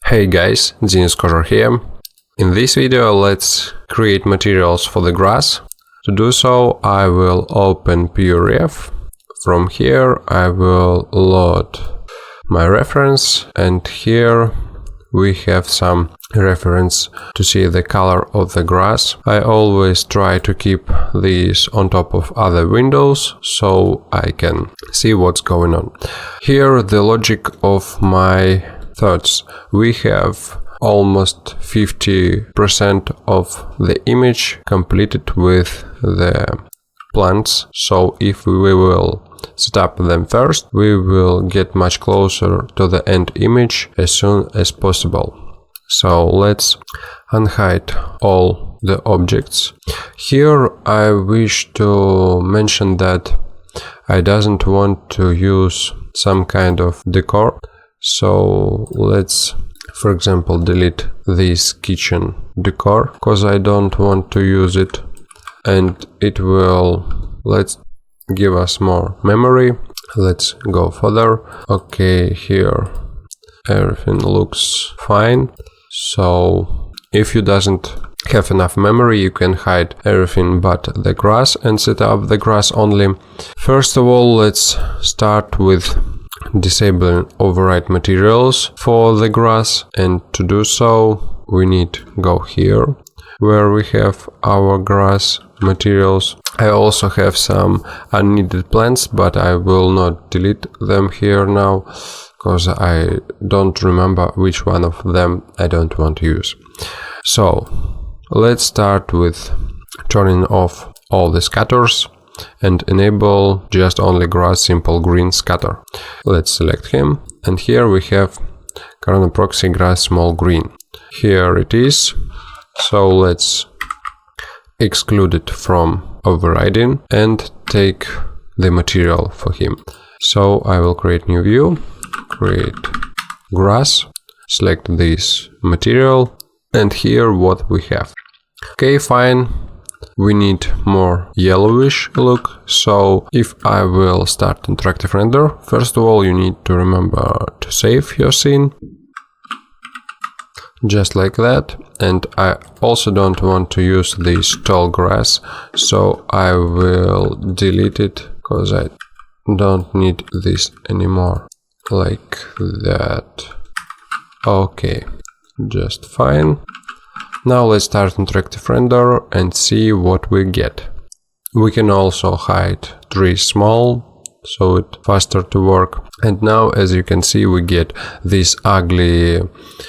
Hey guys, Denis Kozhar here. In this video let's create materials for the grass. To do so I will open PureRef. From here I will load my reference, and here we have some reference to see the color of the grass. I always try to keep these on top of other windows so I can see what's going on. Here the logic of my thoughts. We have almost 50% of the image completed with the plants, so if we will set up them first, we will get much closer to the end image as soon as possible. So let's unhide all the objects. Here I wish to mention that I don't want to use some kind of decor. So let's, for example, delete this kitchen decor because I don't want to use it, and it will give us more memory. Let's go further. Okay, here everything looks fine. So if you doesn't have enough memory, you can hide everything but the grass and set up the grass only. First of all, let's start with disabling override materials for the grass, and to do so we need to go here where we have our grass materials. I also have some unneeded plants, but I will not delete them here now because I don't remember which one of them I don't want to use. So let's start with turning off all the scatters and enable just only grass simple green scatter. Let's select him, and here we have Corona proxy grass small green. Here it is. So let's exclude it from overriding and take the material for him. So I will create new view, create grass, select this material, and here what we have. Okay, fine. We need more yellowish look, so if I will start interactive render, first of all you need to remember to save your scene, just like that. And I also don't want to use this tall grass, so I will delete it because I don't need this anymore, like that. Okay, just fine. Now let's start interactive render and see what we get. We can also hide trees small, so it's faster to work. And now, as you can see, we get this ugly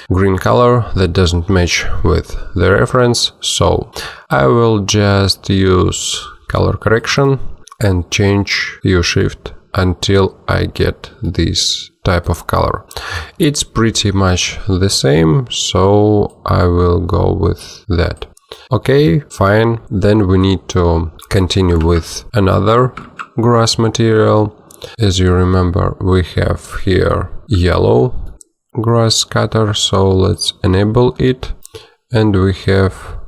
green color that doesn't match with the reference. So I will just use color correction and change hue shift until I get this type of color. It's pretty much the same, so I will go with that. Okay, fine. Then we need to continue with another grass material. As you remember, we have here yellow grass scatter, so let's enable it, and we have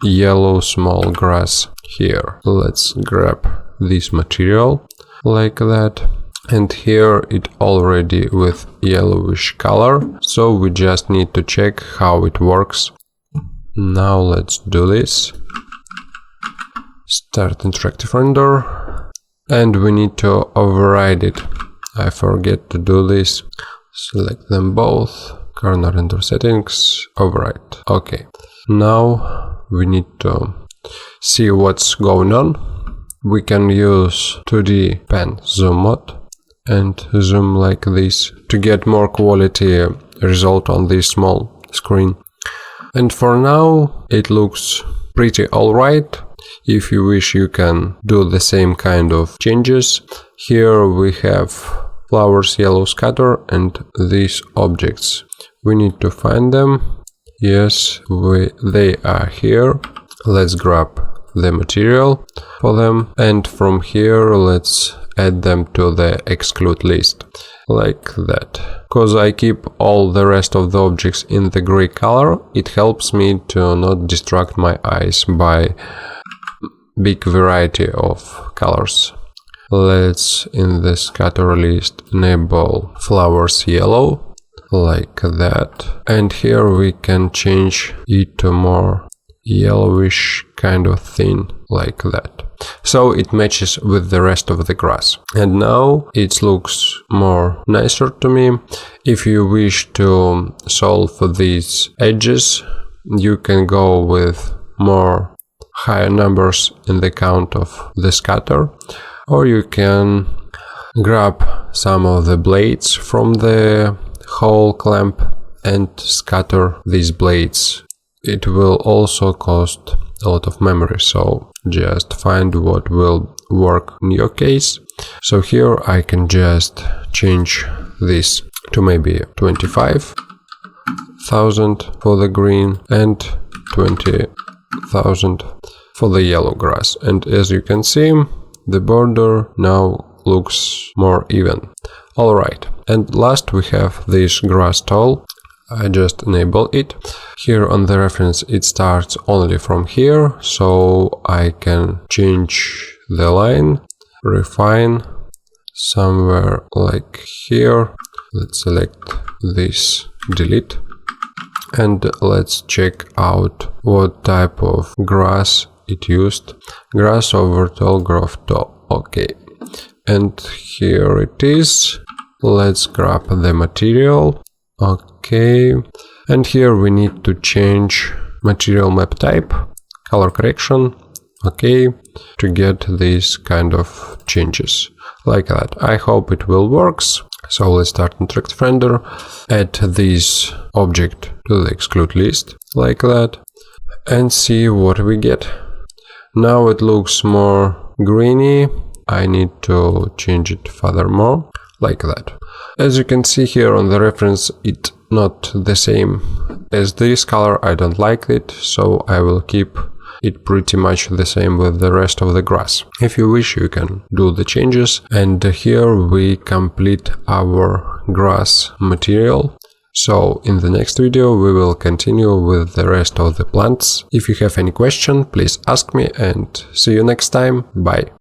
yellow small grass here. Let's grab this material like that, and here it already with yellowish color, so we just need to check how it works. Now let's do this. Start interactive render, and we need to override it. I forget to do this. Select them both, Corona Render settings, override. Okay, now we need to see what's going on. We can use 2D pen zoom mode and zoom like this to get more quality result on this small screen. And for now it looks pretty alright. If you wish, you can do the same kind of changes. Here we have flowers yellow scatter and these objects. We need to find them. Yes, they are here. Let's grab the material for them, and from here let's add them to the exclude list, like that. Because I keep all the rest of the objects in the gray color, it helps me to not distract my eyes by big variety of colors. Let's in the scatter list enable flowers yellow, like that. And here we can change it to more yellowish kind of thing, like that. So it matches with the rest of the grass. And now it looks more nicer to me. If you wish to solve these edges, you can go with more higher numbers in the count of the scatter, or you can grab some of the blades from the whole clamp and scatter these blades. It will also cost a lot of memory, so just find what will work in your case. So here I can just change this to maybe 25,000 for the green and 20,000 for the yellow grass. And as you can see, the border now looks more even. Alright, and last we have this grass tool. I just enable it. Here on the reference it starts only from here, so I can change the line, refine somewhere like here. Let's select this, delete, and let's check out what type of grass it used. Grass over tall growth top. Okay, and here it is. Let's grab the material. Okay, and here we need to change material map type, color correction, okay, to get these kind of changes, like that. I hope it will work. So let's start interactive render, add this object to the exclude list, like that, and see what we get. Now it looks more greeny. I need to change it furthermore, like that. As you can see here on the reference, it's not the same as this color. I don't like it, so I will keep it pretty much the same with the rest of the grass. If you wish, you can do the changes. And here we complete our grass material. So in the next video we will continue with the rest of the plants. If you have any question, please ask me, and see you next time. Bye.